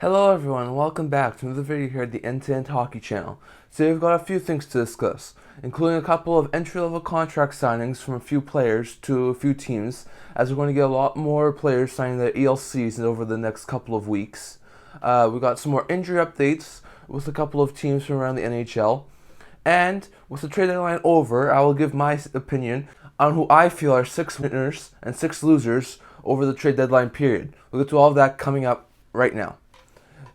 Hello everyone, and welcome back to another video here at the End-to-End Hockey channel. Today we've got a few things to discuss, including a couple of entry-level contract signings from a few players to a few teams, as we're going to get a lot more players signing their ELCs over the next couple of weeks. We've got some more injury updates with a couple of teams from around the NHL, and with the trade deadline over, I will give my opinion on who I feel are 6 winners and 6 losers over the trade deadline period. We'll get to all of that coming up right now.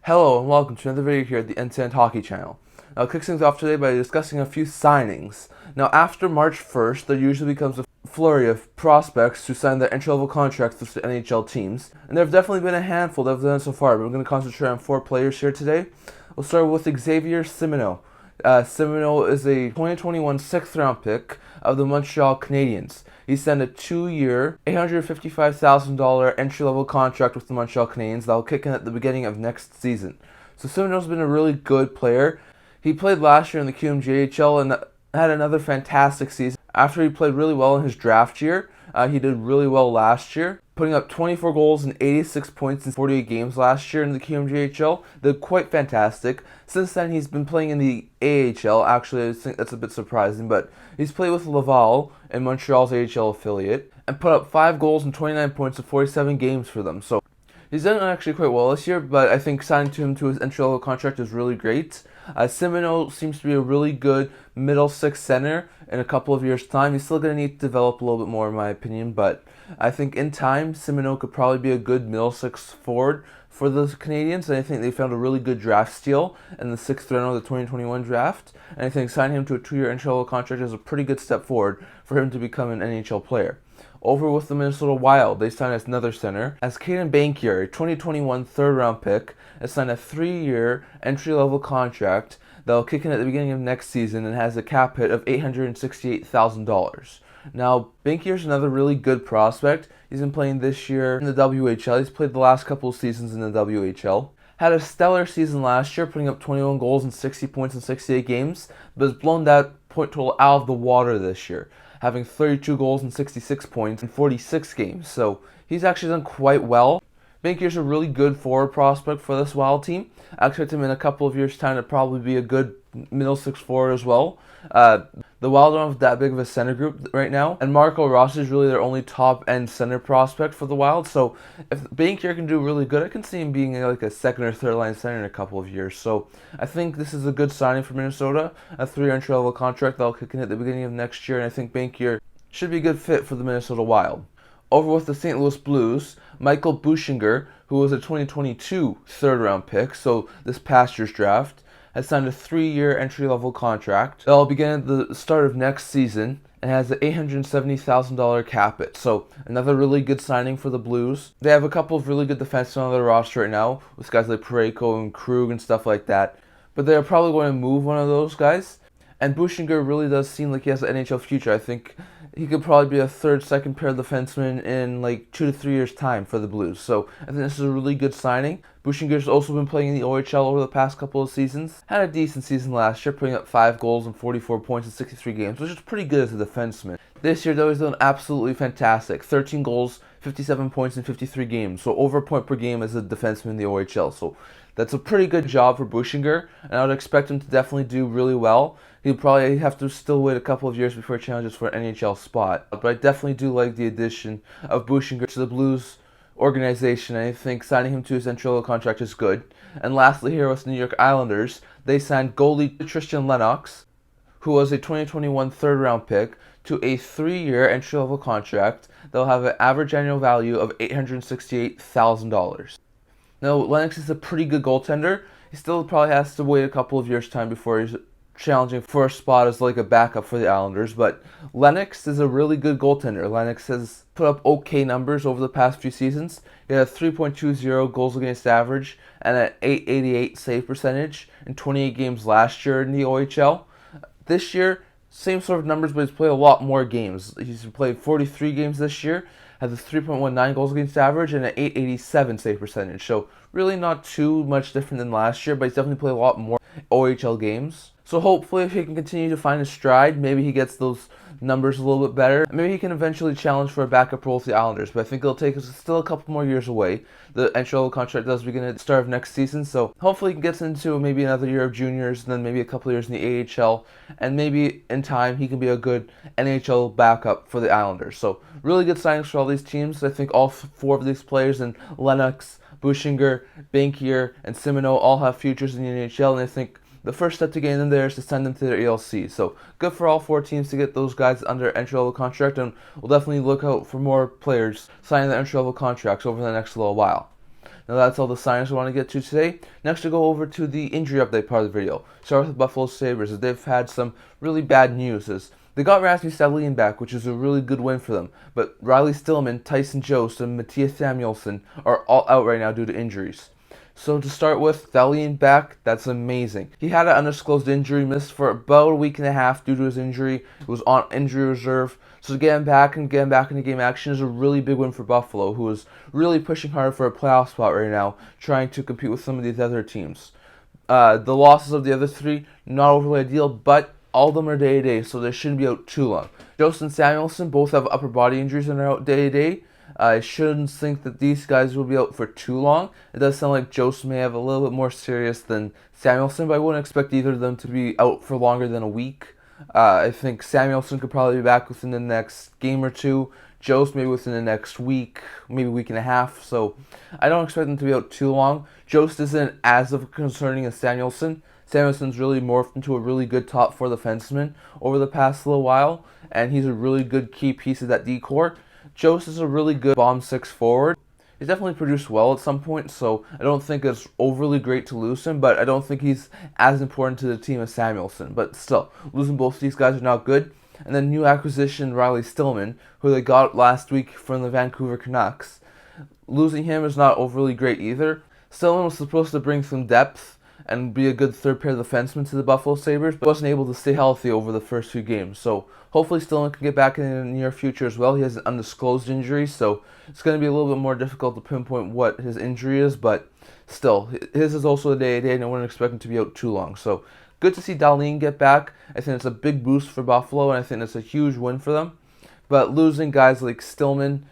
Hello and welcome to another video here at the End-to-End Hockey channel. Now I'll kick things off today by discussing a few signings. Now after March 1st, there usually becomes a flurry of prospects who sign their entry-level contracts with the NHL teams. And there have definitely been a handful that have done it so far, but we're going to concentrate on 4 players here today. We'll start with Xavier Simoneau. Simoneau is a 2021 6th-round pick of the Montreal Canadiens. He signed a 2-year, $855,000 entry-level contract with the Montreal Canadiens that will kick in at the beginning of next season. So Simoneau's been a really good player. He played last year in the QMJHL and had another fantastic season. After he played really well in his draft year, he did really well last year, putting up 24 goals and 86 points in 48 games last year in the QMJHL. They're quite fantastic. Since then, he's been playing in the AHL. Actually, I think that's a bit surprising, but he's played with Laval in Montreal's AHL affiliate and put up 5 goals and 29 points in 47 games for them. So he's done actually quite well this year, but I think signing him to his entry-level contract is really great. Simoneau seems to be a really good middle six center in a couple of years' time. He's still going to need to develop a little bit more, in my opinion, but I think in time, Simoneau could probably be a good middle six forward for the Canadiens, and I think they found a really good draft steal in the 6th round of the 2021 draft, and I think signing him to a 2-year entry-level contract is a pretty good step forward for him to become an NHL player. Over with the Minnesota Wild, they signed another center, as Caden Bankier, a 2021 3rd-round pick, has signed a 3-year entry-level contract that will kick in at the beginning of next season and has a cap hit of $868,000. Now, Bankier's another really good prospect. He's been playing this year in the WHL. He's played the last couple of seasons in the WHL. Had a stellar season last year, putting up 21 goals and 60 points in 68 games, but has blown that point total out of the water this year, having 32 goals and 66 points in 46 games. So he's actually done quite well. Bankier's a really good forward prospect for this Wild team. I expect him in a couple of years' time to probably be a good middle six forward as well. The Wild don't have that big of a center group right now, and Marco Rossi is really their only top-end center prospect for the Wild. So if Bankier can do really good, I can see him being like a 2nd or 3rd line center in a couple of years. So I think this is a good signing for Minnesota, a 3-year entry-level contract that'll kick in at the beginning of next year, and I think Bankier should be a good fit for the Minnesota Wild. Over with the St. Louis Blues, Michael Buchinger, who was a 2022 3rd-round pick, so this past year's draft, has signed a 3-year entry-level contract that will begin at the start of next season and has an $870,000 cap hit. So another really good signing for the Blues. They have a couple of really good defensemen on their roster right now, with guys like Parayko and Krug and stuff like that, but they're probably going to move one of those guys. And Buchinger really does seem like he has an NHL future. I think he could probably be a 3rd, 2nd pair defenseman in like 2 to 3 years' time for the Blues. So I think this is a really good signing. Buchinger's also been playing in the OHL over the past couple of seasons. Had a decent season last year, putting up 5 goals and 44 points in 63 games, which is pretty good as a defenseman. This year, though, he's done absolutely fantastic. 13 goals, 57 points in 53 games, so over a point per game as a defenseman in the OHL. So that's a pretty good job for Buchinger, and I would expect him to definitely do really well. He'll probably have to still wait a couple of years before he challenges for an NHL spot. But I definitely do like the addition of Buchinger to the Blues organization. I think signing him to his entry-level contract is good. And lastly here with the New York Islanders, they signed goalie Tristan Lennox, who was a 2021 3rd-round pick, to a 3-year entry-level contract that will have an average annual value of $868,000. Now, Lennox is a pretty good goaltender. He still probably has to wait a couple of years' time before he's challenging for a spot as like a backup for the Islanders, but Lennox is a really good goaltender. Lennox has put up okay numbers over the past few seasons. He had a 3.20 goals against average and an .888 save percentage in 28 games last year in the OHL. This year, same sort of numbers, but he's played a lot more games. He's played 43 games this year, has a 3.19 goals against average and an .887 save percentage. So really not too much different than last year, but he's definitely played a lot more OHL games. So hopefully if he can continue to find his stride, maybe he gets those numbers a little bit better. Maybe he can eventually challenge for a backup role with the Islanders, but I think it'll take us still a couple more years away. The NHL contract does begin at the start of next season, so hopefully he gets into maybe another year of juniors, and then maybe a couple years in the AHL, and maybe in time he can be a good NHL backup for the Islanders. So really good signings for all these teams. I think all four of these players, and Lennox, Bushinger, Bankier, and Simoneau all have futures in the NHL, and I think the first step to getting them there is to send them to their ELC. So good for all four teams to get those guys under entry-level contract, and we'll definitely look out for more players signing the entry-level contracts over the next little while. Now that's all the signings we want to get to today. Next we'll go over to the injury update part of the video. Start with the Buffalo Sabres, as they've had some really bad news. As they got Rasmus Dahlin back, which is a really good win for them, but Riley Stillman, Tyson Jost, and Matthias Samuelsson are all out right now due to injuries. So to start with, Dahlin back, that's amazing. He had an undisclosed injury, missed for about a week and a half due to his injury. He was on injury reserve. So to get him back and get him back into game action is a really big win for Buffalo, who is really pushing hard for a playoff spot right now, trying to compete with some of these other teams. The losses of the other three, not overly ideal, but all of them are day-to-day, so they shouldn't be out too long. Jost and Samuelsson both have upper body injuries and are out day-to-day. I shouldn't think that these guys will be out for too long. It does sound like Jost may have a little bit more serious than Samuelsson, but I wouldn't expect either of them to be out for longer than a week. I think Samuelsson could probably be back within the next game or two. Jost maybe within the next week, maybe week and a half. So I don't expect them to be out too long. Jost isn't as of concerning as Samuelsson. Samuelsson's really morphed into a really good top four defenseman over the past little while, and he's a really good key piece of that D-core. Jost is a really good bomb six forward. He's definitely produced well at some point, so I don't think it's overly great to lose him, but I don't think he's as important to the team as Samuelsson. But still, losing both of these guys are not good. And then new acquisition Riley Stillman, who they got last week from the Vancouver Canucks. Losing him is not overly great either. Stillman was supposed to bring some depth and be a good third pair defenseman to the Buffalo Sabres, but wasn't able to stay healthy over the first few games. So hopefully Stillman can get back in the near future as well. He has an undisclosed injury, so it's going to be a little bit more difficult to pinpoint what his injury is, but still, his is also a day-to-day, and I wouldn't expect him to be out too long. So good to see Dahlin get back. I think it's a big boost for Buffalo, and I think it's a huge win for them. But losing guys like Stillman,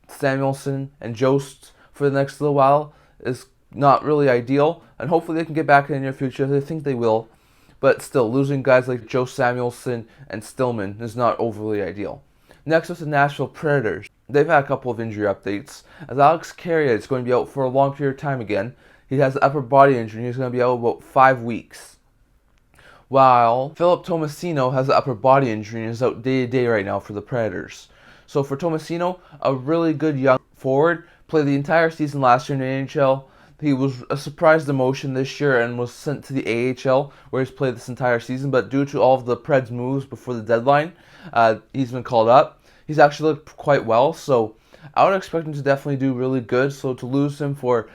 Samuelsson, and Jost for the next little while is not really ideal, and hopefully they can get back in the near future. I think they will, but still, losing guys like Joe Samuelsson and Stillman is not overly ideal. Next is the Nashville Predators. They've had a couple of injury updates, as Alex Carrier is going to be out for a long period of time again. He has an upper body injury, and he's going to be out about 5 weeks. While Philip Tomasino has an upper body injury and is out day-to-day right now for the Predators. So for Tomasino, a really good young forward, played the entire season last year in the NHL. He was a surprise demotion this year and was sent to the AHL, where he's played this entire season. But due to all of the Preds moves before the deadline, he's been called up. He's actually looked quite well, so I would expect him to definitely do really good. So to lose him for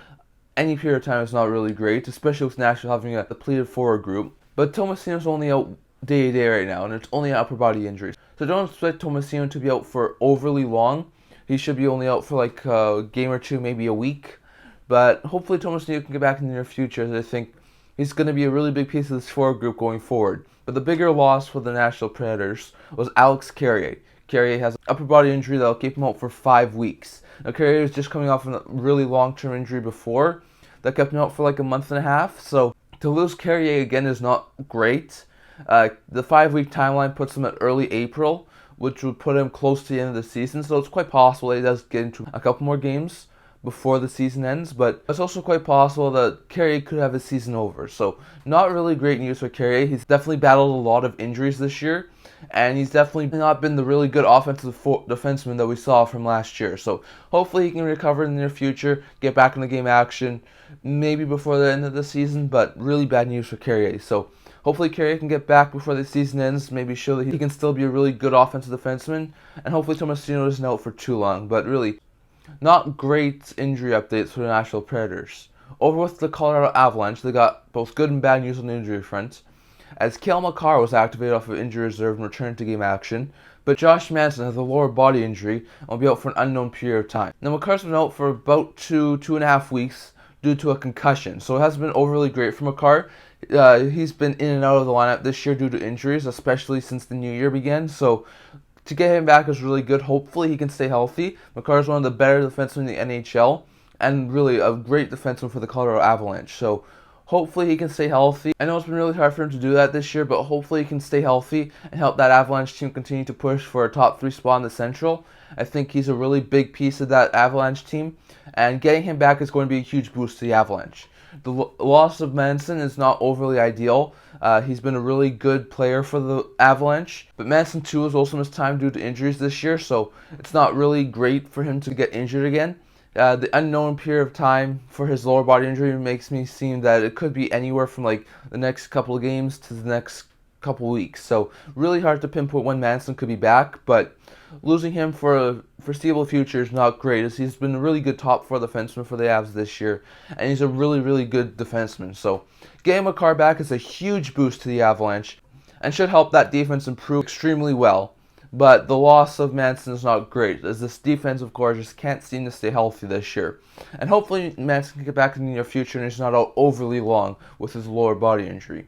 any period of time is not really great, especially with Nashville having a depleted forward group. But Tomasino's only out day-to-day right now, and it's only an upper body injury. So don't expect Tomasino to be out for overly long. He should be only out for like a game or two, maybe a week. But hopefully Tomasino can get back in the near future, as I think he's going to be a really big piece of this forward group going forward. But the bigger loss for the Nashville Predators was Alex Carrier. Carrier has an upper body injury that will keep him out for 5 weeks. Now Carrier is just coming off a really long-term injury before that kept him out for like a month and a half. So to lose Carrier again is not great. The 5-week timeline puts him at early April, which would put him close to the end of the season. So it's quite possible that he does get into a couple more games before the season ends, but it's also quite possible that Carrier could have his season over. So not really great news for Carrier. He's definitely battled a lot of injuries this year, and he's definitely not been the really good offensive defenseman that we saw from last year. So hopefully he can recover in the near future, get back in the game action, maybe before the end of the season, but really bad news for Carrier. So hopefully Carrier can get back before the season ends, maybe show that he can still be a really good offensive defenseman, and hopefully Tomasino isn't out for too long. But really, not great injury updates for the Nashville Predators. Over with the Colorado Avalanche, they got both good and bad news on the injury front, as Cale Makar was activated off of injury reserve and returned to game action, but Josh Manson has a lower body injury and will be out for an unknown period of time. Now Makar's been out for about two and a half weeks due to a concussion. So it hasn't been overly great for Makar. He's been in and out of the lineup this year due to injuries, especially since the new year began. So to get him back is really good. Hopefully he can stay healthy. Makar is one of the better defensemen in the NHL and really a great defenseman for the Colorado Avalanche. So hopefully he can stay healthy. I know it's been really hard for him to do that this year, but hopefully he can stay healthy and help that Avalanche team continue to push for a top 3 spot in the Central. I think he's a really big piece of that Avalanche team, and getting him back is going to be a huge boost to the Avalanche. The loss of Manson is not overly ideal. He's been a really good player for the Avalanche, but Manson too has also missed time due to injuries this year, so it's not really great for him to get injured again. The unknown period of time for his lower body injury makes me seem that it could be anywhere from like the next couple of games to the next couple of weeks. So really hard to pinpoint when Manson could be back, but losing him for a foreseeable future is not great, as he's been a really good top 4 defenseman for the Avs this year, and he's a really, really good defenseman. So getting Makar back is a huge boost to the Avalanche and should help that defense improve extremely well. But the loss of Manson is not great, as this defense, of course, just can't seem to stay healthy this year. And hopefully Manson can get back in the near future and he's not out overly long with his lower body injury.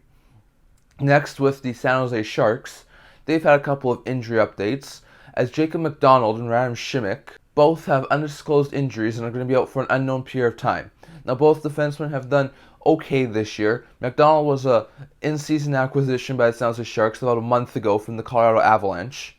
Next, with the San Jose Sharks, they've had a couple of injury updates, as Jacob McDonald and Radim Šimić both have undisclosed injuries and are going to be out for an unknown period of time. Now, both defensemen have done okay this year. McDonald was a in-season acquisition by the San Jose Sharks about a month ago from the Colorado Avalanche,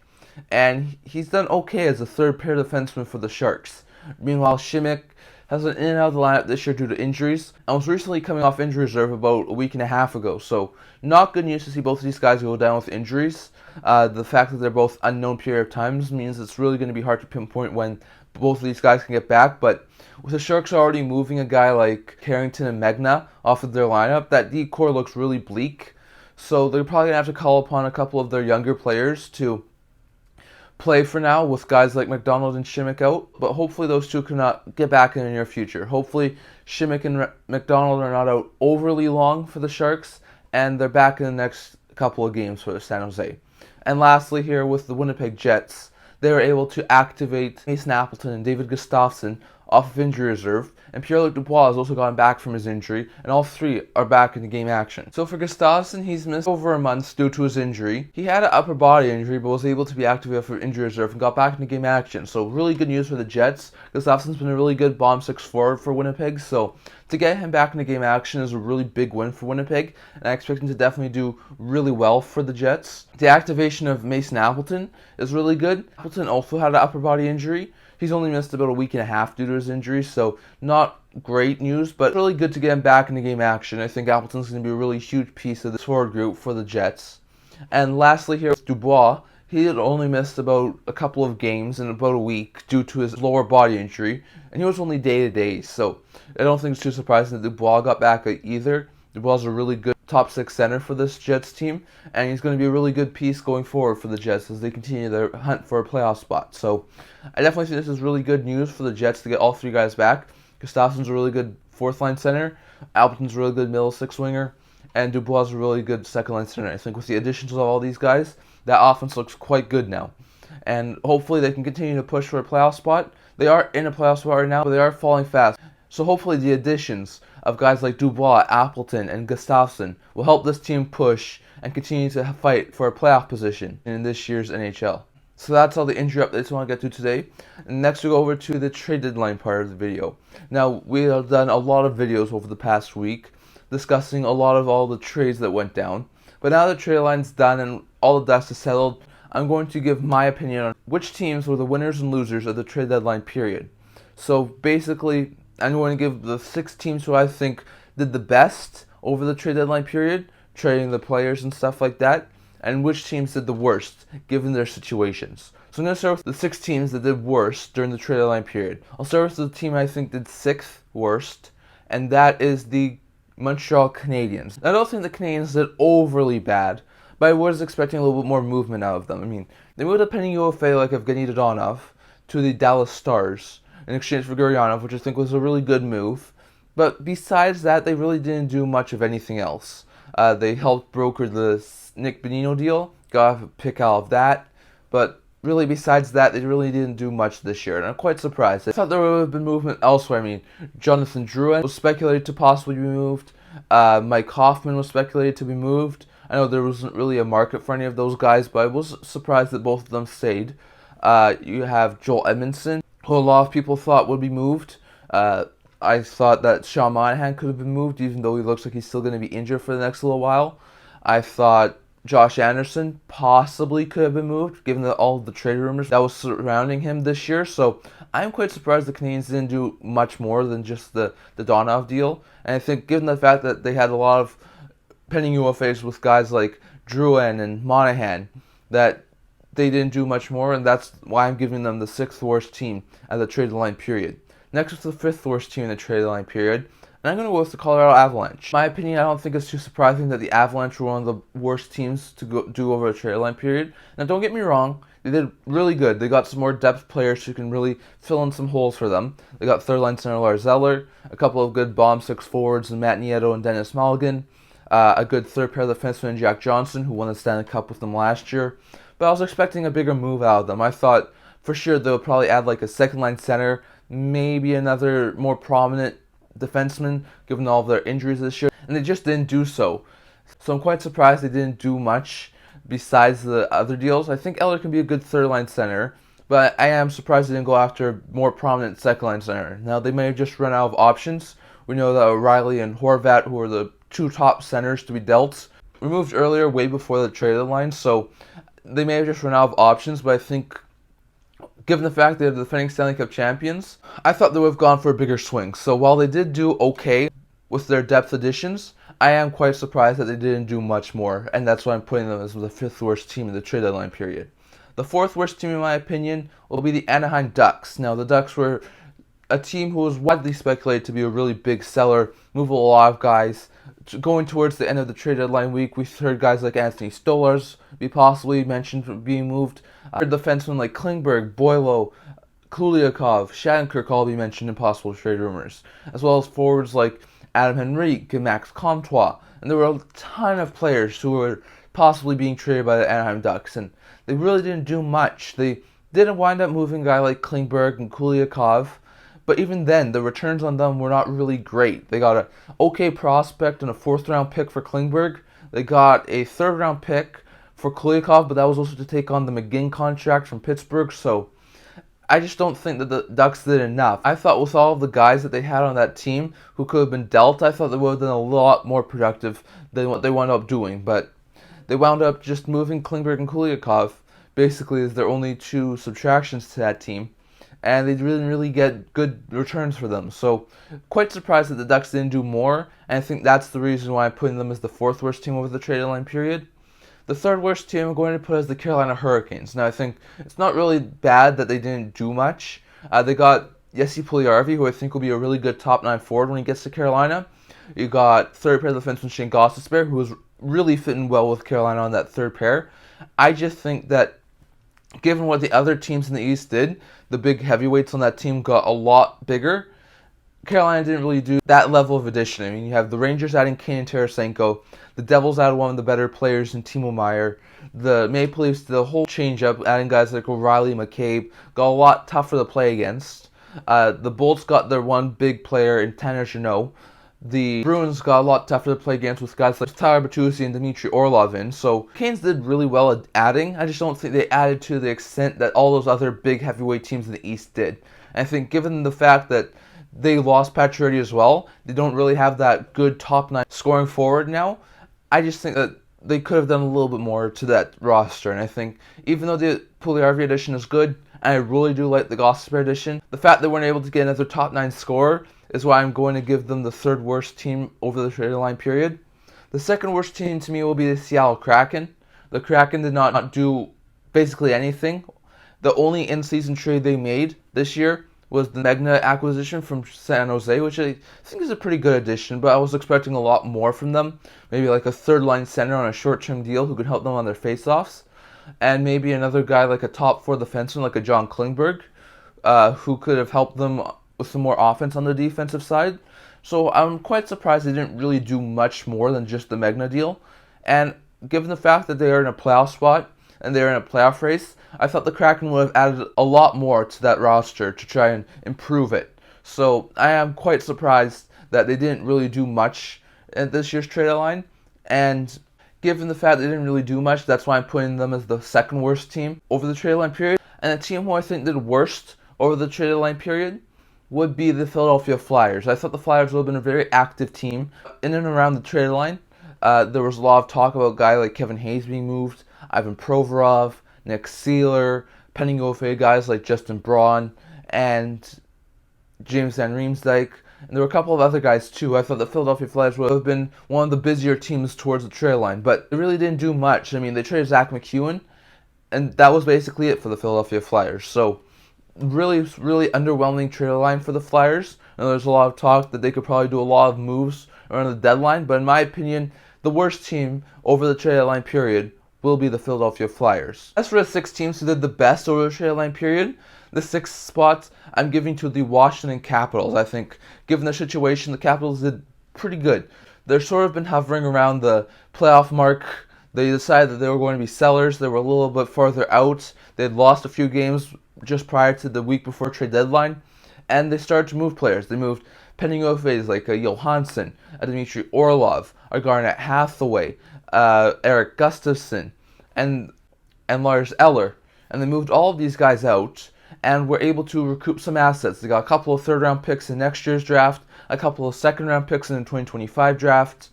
and he's done okay as a third-pair defenseman for the Sharks. Meanwhile, Šimić has been in and out of the lineup this year due to injuries, and was recently coming off injury reserve about a week and a half ago, so not good news to see both of these guys go down with injuries. The fact that they're both unknown period of times means it's really going to be hard to pinpoint when both of these guys can get back, but with the Sharks already moving a guy like Carrington and Megna off of their lineup, that D-core looks really bleak, so they're probably going to have to call upon a couple of their younger players to play for now with guys like McDonald and Šimić out, but hopefully those two cannot get back in the near future. Hopefully Šimić and McDonald are not out overly long for the Sharks, and they're back in the next couple of games for San Jose. And lastly here with the Winnipeg Jets, they were able to activate Mason Appleton and David Gustafsson off of injury reserve, and Pierre-Luc Dubois has also gotten back from his injury, and all three are back in the game action. So for Gustafsson, he's missed over a month due to his injury. He had an upper body injury, but was able to be activated for injury reserve and got back into game action. So really good news for the Jets. Gustafsson's been a really good bomb 6 forward for Winnipeg, so to get him back into game action is a really big win for Winnipeg, and I expect him to definitely do really well for the Jets. The activation of Mason Appleton is really good. Appleton also had an upper body injury. He's only missed about a week and a half due to his injury, so not great news, but really good to get him back into game action. I think Appleton's going to be a really huge piece of this forward group for the Jets. And lastly here with Dubois, he had only missed about a couple of games in about a week due to his lower body injury, and he was only day-to-day, so I don't think it's too surprising that Dubois got back either. Dubois is a really good top 6 center for this Jets team, and he's going to be a really good piece going forward for the Jets as they continue their hunt for a playoff spot. So I definitely think this is really good news for the Jets to get all 3 guys back. Gustafsson's a really good 4th-line center, Appleton's a really good middle 6-winger, and Dubois is a really good 2nd-line center. I think with the additions of all these guys, that offense looks quite good now. And hopefully they can continue to push for a playoff spot. They are in a playoff spot right now, but they are falling fast. So hopefully the additions of guys like Dubois, Appleton, and Gustafsson will help this team push and continue to fight for a playoff position in this year's NHL. So that's all the injury updates I want to get to today. And next we go over to the trade deadline part of the video. Now, we have done a lot of videos over the past week discussing a lot of all the trades that went down. But now the trade line's done and all the dust is settled, I'm going to give my opinion on which teams were the winners and losers of the trade deadline period. So basically, I'm going to give the 6 teams who I think did the best over the trade deadline period, trading the players and stuff like that, and which teams did the worst, given their situations. So I'm going to start with the 6 teams that did worst during the trade deadline period. I'll start with the team I think did 6th worst, and that is the Montreal Canadiens. I don't think the Canadiens did overly bad, but I was expecting a little bit more movement out of them. I mean, they moved a pending UFA like Evgeny Dodonov to the Dallas Stars in exchange for Guryanov, which I think was a really good move. But besides that, they really didn't do much of anything else. They helped broker the Nick Bonino deal, got a pick out of that. But really, besides that, they really didn't do much this year, and I'm quite surprised. I thought there would have been movement elsewhere. I mean, Jonathan Drouin was speculated to possibly be moved. Mike Hoffman was speculated to be moved. I know there wasn't really a market for any of those guys, but I was surprised that both of them stayed. You have Joel Edmondson, who a lot of people thought would be moved. I thought that Sean Monahan could have been moved, even though he looks like he's still going to be injured for the next little while. I thought Josh Anderson possibly could have been moved, given that all of the trade rumors that was surrounding him this year. So I'm quite surprised the Canadiens didn't do much more than just the Donov deal. And I think given the fact that they had a lot of pending UFAs with guys like Drouin and Monahan, that they didn't do much more, and that's why I'm giving them the 6th worst team at the trade deadline period. Next is the 5th worst team in the trade deadline period, and I'm going to go with the Colorado Avalanche. In my opinion, I don't think it's too surprising that the Avalanche were one of the worst teams to do over a trade deadline period. Now, don't get me wrong, they did really good. They got some more depth players who can really fill in some holes for them. They got third-line center Lars Eller, a couple of good bomb 6 forwards in Matt Nieto and Dennis Mulligan, a good third pair of defensemen in Jack Johnson, who won the Stanley Cup with them last year. But I was expecting a bigger move out of them. I thought for sure they'll probably add like a second-line center, maybe another more prominent defenseman, given all of their injuries this year, and they just didn't do so. So I'm quite surprised they didn't do much besides the other deals. I think Eller can be a good third-line center, but I am surprised they didn't go after a more prominent second-line center. Now, they may have just run out of options. We know that O'Reilly and Horvat, who are the 2 top centers to be dealt, were moved earlier, way before the trade deadline, so they may have just run out of options, but I think given the fact they're the defending Stanley Cup champions, I thought they would have gone for a bigger swing. So while they did do okay with their depth additions, I am quite surprised that they didn't do much more, and that's why I'm putting them as the 5th worst team in the trade deadline period. The 4th worst team, in my opinion, will be the Anaheim Ducks. Now, the Ducks were a team who was widely speculated to be a really big seller, move a lot of guys. Going towards the end of the trade deadline week, we heard guys like Anthony Stolarz be possibly mentioned for being moved. Defensemen like Klingberg, Boylo, Kuliakov, Shattenkirk all be mentioned in possible trade rumors, as well as forwards like Adam Henrique and Max Comtois. And there were a ton of players who were possibly being traded by the Anaheim Ducks, and they really didn't do much. They didn't wind up moving a guy like Klingberg and Kuliakov, but even then, the returns on them were not really great. They got an okay prospect and a 4th-round pick for Klingberg. They got a 3rd-round pick for Kuliakov, but that was also to take on the McGinn contract from Pittsburgh, so I just don't think that the Ducks did enough. I thought with all of the guys that they had on that team who could have been dealt, I thought they would have been a lot more productive than what they wound up doing, but they wound up just moving Klingberg and Kuliakov basically as their only 2 subtractions to that team, and they didn't really get good returns for them. So quite surprised that the Ducks didn't do more, and I think that's the reason why I'm putting them as the 4th worst team over the trade deadline period. The 3rd worst team I'm going to put as the Carolina Hurricanes. Now, I think it's not really bad that they didn't do much. They got Jesse Puljujarvi, who I think will be a really good top 9 forward when he gets to Carolina. You got third pair defenseman Shane Gostisbehere, who was really fitting well with Carolina on that third pair. I just think that given what the other teams in the East did, the big heavyweights on that team got a lot bigger. Carolina didn't really do that level of addition. I mean, you have the Rangers adding Kane and Tarasenko, the Devils added one of the better players in Timo Meier, the Maple Leafs did a whole change-up, adding guys like O'Reilly, McCabe, got a lot tougher to play against. The Bolts got their one big player in Tanner Jeannot. The Bruins got a lot tougher to play against with guys like Tyler Bertuzzi and Dmitry Orlov in. So Canes did really well at adding. I just don't think they added to the extent that all those other big heavyweight teams in the East did. And I think given the fact that they lost Pacioretty as well, they don't really have that good top 9 scoring forward now. I just think that they could have done a little bit more to that roster. And I think even though the Puljujarvi edition is good, and I really do like the Gostisbehere edition, the fact they weren't able to get another top 9 scorer is why I'm going to give them the 3rd worst team over the trade deadline period. The 2nd worst team to me will be the Seattle Kraken. The Kraken did not do basically anything. The only in-season trade they made this year was the Megna acquisition from San Jose, which I think is a pretty good addition, but I was expecting a lot more from them. Maybe like a 3rd-line center on a short-term deal who could help them on their face-offs, and maybe another guy like a top 4 defenseman like a John Klingberg, who could have helped them with some more offense on the defensive side. So I'm quite surprised they didn't really do much more than just the Megna deal. And given the fact that they are in a playoff spot, and they're in a playoff race, I thought the Kraken would have added a lot more to that roster to try and improve it. So I am quite surprised that they didn't really do much at this year's trade deadline. And given the fact they didn't really do much, that's why I'm putting them as the second worst team over the trade deadline period. And the team who I think did worst over the trade deadline period would be the Philadelphia Flyers. I thought the Flyers would have been a very active team in and around the trade deadline. There was a lot of talk about guys like Kevin Hayes being moved, Ivan Provorov, Nick Seeler, pending OFA guys like Justin Braun, and James Van Riemsdyk. And there were a couple of other guys too. I thought the Philadelphia Flyers would have been one of the busier teams towards the trade line, but it really didn't do much. I mean, they traded Zach McEwen, and that was basically it for the Philadelphia Flyers. So, really underwhelming trade line for the Flyers. And there's a lot of talk that they could probably do a lot of moves around the deadline, but in my opinion, the worst team over the trade deadline period will be the Philadelphia Flyers. As for the 6 teams who did the best over the trade deadline period, the 6 spots I'm giving to the Washington Capitals. I think, given the situation, the Capitals did pretty good. They've sort of been hovering around the playoff mark. They decided that they were going to be sellers. They were a little bit farther out. They had lost a few games just prior to the week before trade deadline, and they started to move players. They moved pending OFAs like Johansson, Dmitry Orlov, Garnet Hathaway, Eric Gustafsson, and Lars Eller. And they moved all of these guys out and were able to recoup some assets. They got a couple of third-round picks in next year's draft, a couple of second-round picks in the 2025 draft,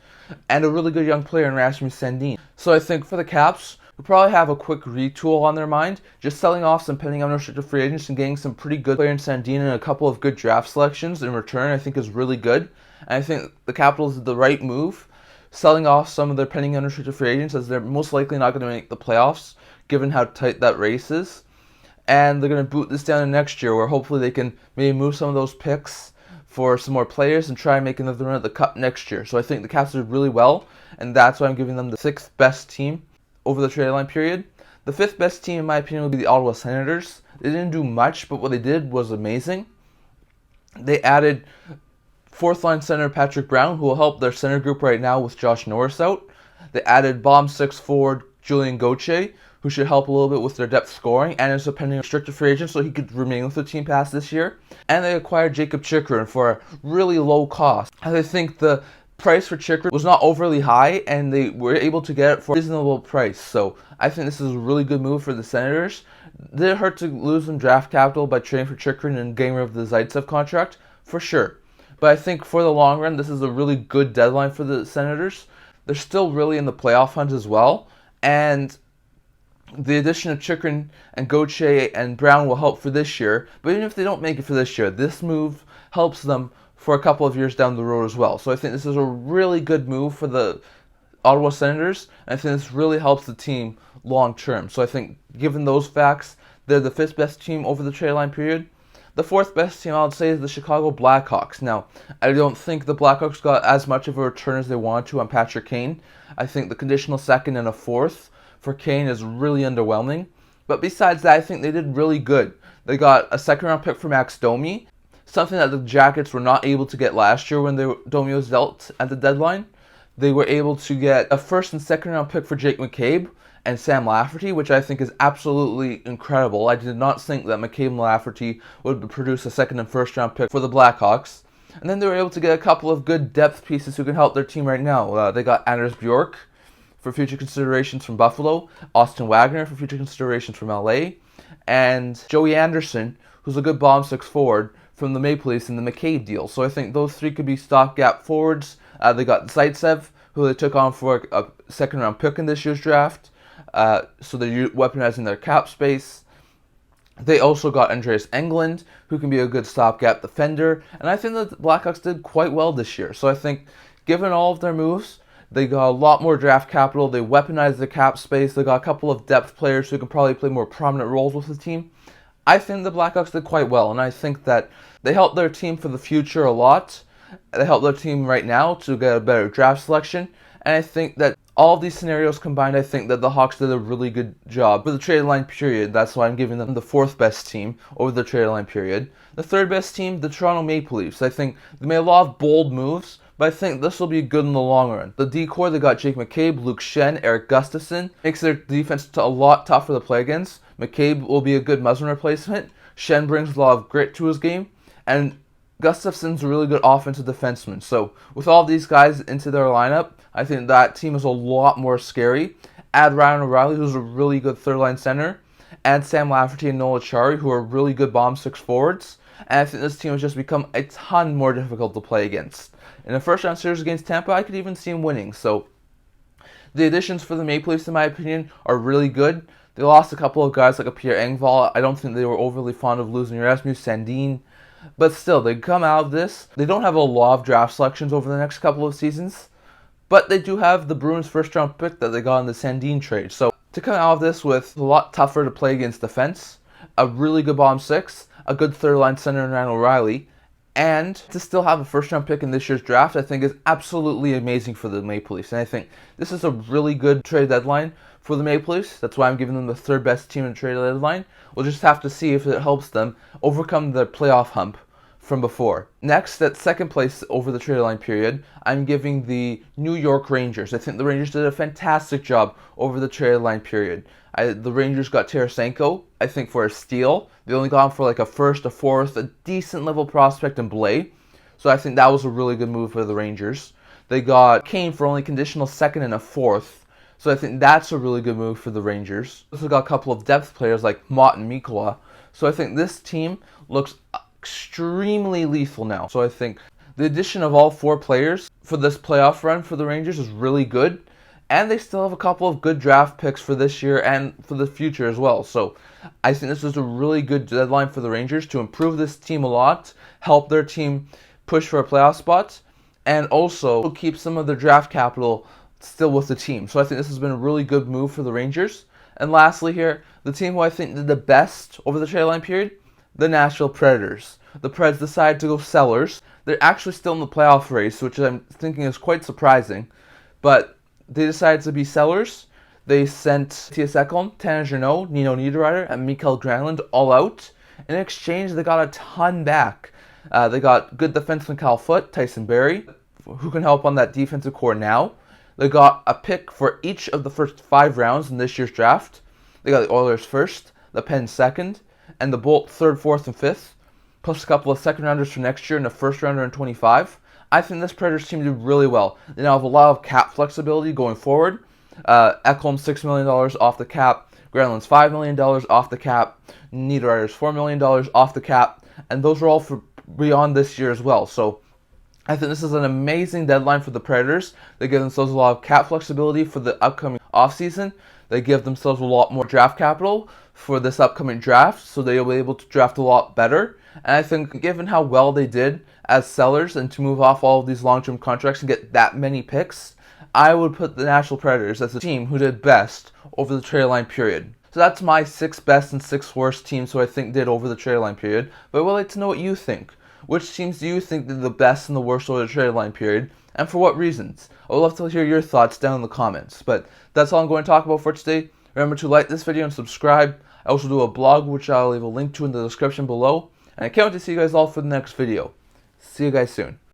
and a really good young player in Rasmus Sandin. So I think for the Caps, we'll probably have a quick retool on their mind, just selling off some pending unrestricted free agents and getting some pretty good player in Sandin and a couple of good draft selections in return, I think is really good. And I think the Capitals did the right move, selling off some of their pending unrestricted free agents, as they're most likely not going to make the playoffs, given how tight that race is. And they're going to boot this down in next year, where hopefully they can maybe move some of those picks for some more players and try and make another run at the Cup next year. So I think the Caps did really well, and that's why I'm giving them the 6th best team over the trade deadline period. The 5th best team, in my opinion, would be the Ottawa Senators. They didn't do much, but what they did was amazing. They added 4th-line center Patrick Brown, who will help their center group right now with Josh Norris out. They added bomb 6 forward Julien Gauthier, who should help a little bit with their depth scoring, and is a pending restricted free agent, so he could remain with the team past this year. And they acquired Jacob Chychrun for a really low cost. And I think the price for Chychrun was not overly high, and they were able to get it for a reasonable price. So I think this is a really good move for the Senators. Did it hurt to lose some draft capital by trading for Chychrun and getting rid of the Zaitsev contract? For sure. But I think for the long run, this is a really good deadline for the Senators. They're still really in the playoff hunt as well, and the addition of Chychrun and Gauthier and Brown will help for this year. But even if they don't make it for this year, this move helps them for a couple of years down the road as well. So I think this is a really good move for the Ottawa Senators, and I think this really helps the team long term. So I think, given those facts, they're the 5th best team over the trade line period. The 4th best team, I would say, is the Chicago Blackhawks. Now, I don't think the Blackhawks got as much of a return as they wanted to on Patrick Kane. I think the conditional 2nd and a 4th for Kane is really underwhelming. But besides that, I think they did really good. They got a 2nd-round pick for Max Domi, something that the Jackets were not able to get last year when Domi was dealt at the deadline. They were able to get a 1st and 2nd-round pick for Jake McCabe and Sam Lafferty, which I think is absolutely incredible. I did not think that McCabe and Lafferty would produce a 2nd and 1st-round pick for the Blackhawks. And then they were able to get a couple of good depth pieces who can help their team right now. They got Anders Bjork for future considerations from Buffalo, Austin Wagner for future considerations from LA, and Joey Anderson, who's a good bomb 6 forward from the Maple Leafs in the McCabe deal. So I think those 3 could be stopgap forwards. They got Zaitsev, who they took on for a 2nd-round pick in this year's draft. So they're weaponizing their cap space. They also got Andreas Englund, who can be a good stopgap defender. And I think that the Blackhawks did quite well this year. So I think, given all of their moves, they got a lot more draft capital. They weaponized the cap space. They got a couple of depth players who can probably play more prominent roles with the team. I think the Blackhawks did quite well, and I think that they helped their team for the future a lot. They helped their team right now to get a better draft selection. And I think that all of these scenarios combined, I think that the Hawks did a really good job for the trade line period. That's why I'm giving them the 4th best team over the trade line period. The 3rd best team, the Toronto Maple Leafs. I think they made a lot of bold moves, but I think this will be good in the long run. The decor, they got Jake McCabe, Luke Schenn, Eric Gustafson. Makes their defense a lot tougher to play against. McCabe will be a good Muzzin replacement. Schenn brings a lot of grit to his game. And Gustafson's a really good offensive defenseman. So with all these guys into their lineup, I think that team is a lot more scary. Add Ryan O'Reilly, who's a really good third-line center. Add Sam Lafferty and Noel Acciari, who are really good bottom six forwards. And I think this team has just become a ton more difficult to play against. In the first-round series against Tampa, I could even see them winning. So the additions for the Maple Leafs, in my opinion, are really good. They lost a couple of guys like a Pierre Engvall. I don't think they were overly fond of losing Rasmus Sandin. But still, they come out of this. They don't have a lot of draft selections over the next couple of seasons. But they do have the Bruins first-round pick that they got in the Sandin trade. So to come out of this with a lot tougher to play against defense, a really good bottom six, a good third-line center in Ryan O'Reilly, and to still have a first-round pick in this year's draft, I think is absolutely amazing for the Maple Leafs. And I think this is a really good trade deadline for the Maple Leafs. That's why I'm giving them the third best team in trade deadline. We'll just have to see if it helps them overcome the playoff hump from before. Next, at second place over the trade deadline period, I'm giving the New York Rangers. I think the Rangers did a fantastic job over the trade deadline period. The Rangers got Tarasenko, I think, for a steal. They only got him for like a first, a fourth, a decent level prospect in Blais. So I think that was a really good move for the Rangers. They got Kane for only conditional second and a fourth. So I think that's a really good move for the Rangers. They also got a couple of depth players like Mott and Mikkola. So I think this team looks extremely lethal now. So I think the addition of all four players for this playoff run for the Rangers is really good. And they still have a couple of good draft picks for this year and for the future as well. So I think this is a really good deadline for the Rangers to improve this team a lot, help their team push for a playoff spot, and also keep some of their draft capital still with the team. So I think this has been a really good move for the Rangers. And lastly here, the team who I think did the best over the trade deadline period, the Nashville Predators. The Preds decided to go sellers. They're actually still in the playoff race, which I'm thinking is quite surprising. But they decided to be sellers. They sent Mattias Ekholm, Tanner Jeannot, Nino Niederreiter, and Mikael Granlund all out. In exchange, they got a ton back. They got good defenseman Cal Foote, Tyson Barrie, who can help on that defensive core now. They got a pick for each of the first 5 rounds in this year's draft. They got the Oilers first, the Pens second, and the Bolt third, fourth, and fifth, plus a couple of second rounders for next year and a first rounder in 25. I think this Predators team did really well. They now have a lot of cap flexibility going forward. Ekholm $6 million off the cap, Granlund's $5 million off the cap, Niederreiter's $4 million off the cap, and those are all for beyond this year as well. So I think this is an amazing deadline for the Predators. They give themselves a lot of cap flexibility for the upcoming offseason. They give themselves a lot more draft capital for this upcoming draft, so they'll be able to draft a lot better. And I think given how well they did as sellers and to move off all of these long-term contracts and get that many picks, I would put the Nashville Predators as the team who did best over the trade deadline period. So that's my 6 best and 6 worst teams who I think did over the trade deadline period. But I would like to know what you think. Which teams do you think did the best and the worst over the trade deadline period, and for what reasons? I would love to hear your thoughts down in the comments. But that's all I'm going to talk about for today. Remember to like this video and subscribe. I also do a blog which I'll leave a link to in the description below. And I can't wait to see you guys all for the next video. See you guys soon.